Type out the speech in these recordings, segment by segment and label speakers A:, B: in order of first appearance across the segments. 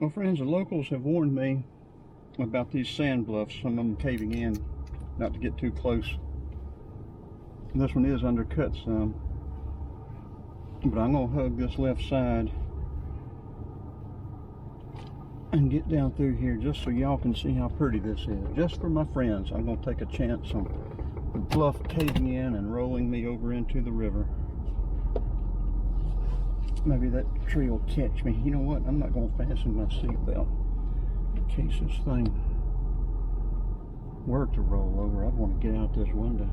A: Well, friends, the locals have warned me about these sand bluffs, some of them caving in, not to get too close. And this one is undercut some, but I'm gonna hug this left side and get down through here just so y'all can see how pretty this is. Just for my friends, I'm gonna take a chance on the bluff caving in and rolling me over into the river. Maybe that tree will catch me. You know what? I'm not gonna fasten my seatbelt in case this thing were to roll over. I want to get out this window.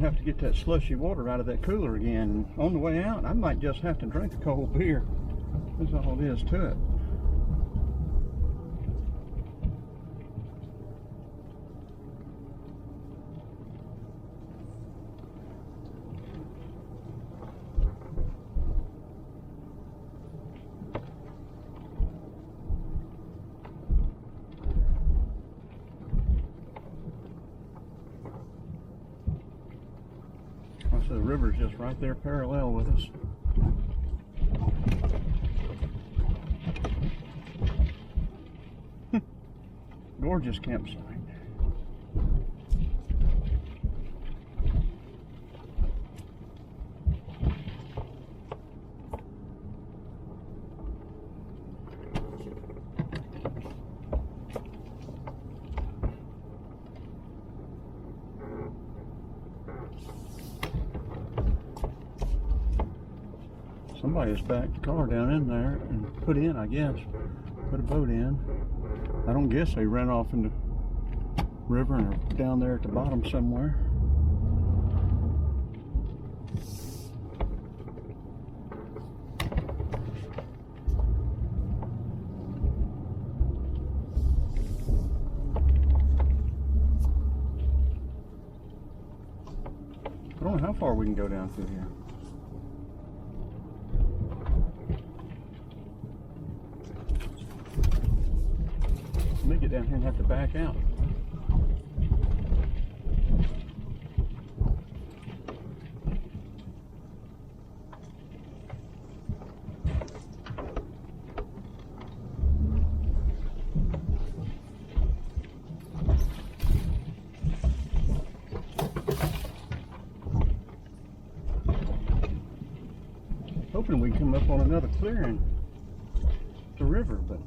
A: Have to get that slushy water out of that cooler again. On the way out, I might just have to drink a cold beer. That's all it is to it. So the river's just right there parallel with us. Gorgeous campsite. Somebody's backed the car down in there and put in, I guess, put a boat in. I don't guess they ran off in the river and are down there at the bottom somewhere. I don't know how far we can go down through here. Let me get down here and have to back out. Hoping we can come up on another clearing, the river, but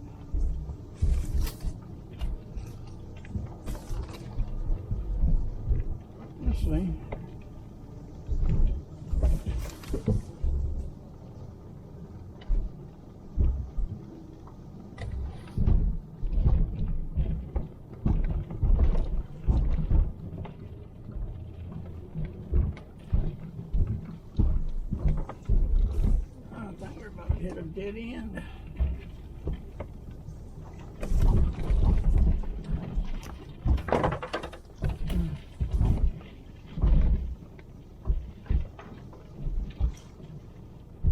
A: let's see. I think we're about to hit a dead end.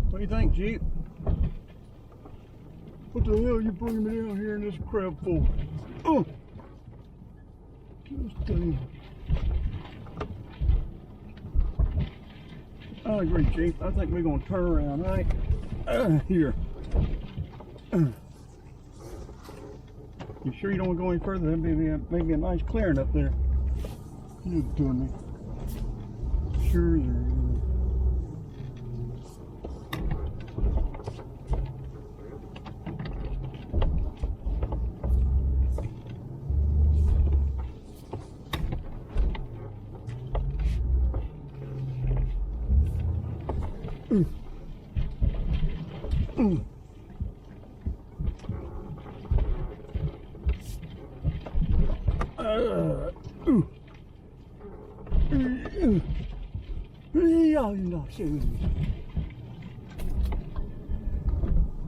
A: What do you think, Jeep? What the hell are you bringing me down here in this crap for? Oh! Just damn. I agree, Jeep. I think we're going to turn around right here. You sure you don't want to go any further? That may be a nice clearing up there. You doing me? Sure there is.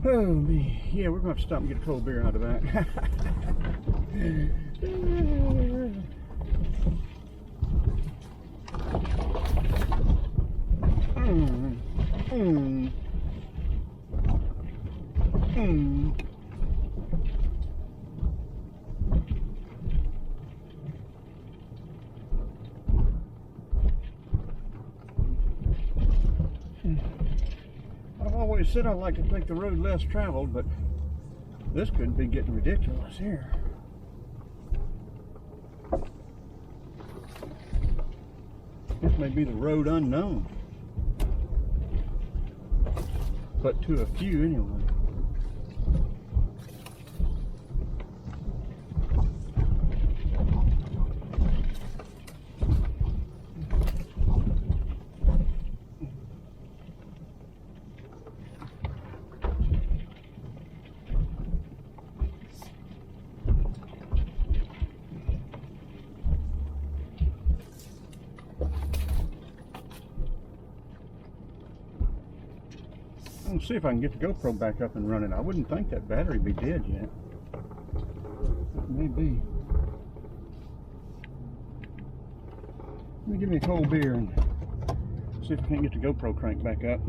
A: Oh man, yeah, we're gonna have to stop and get a cold beer out of that. I've always said I like to take the road less traveled, but this could be getting ridiculous here. This may be the road unknown, but to a few anyway. Let's see if I can get the GoPro back up and running. I wouldn't think that battery would be dead yet. It may be. Let me give me a cold beer and see if I can't get the GoPro crank back up.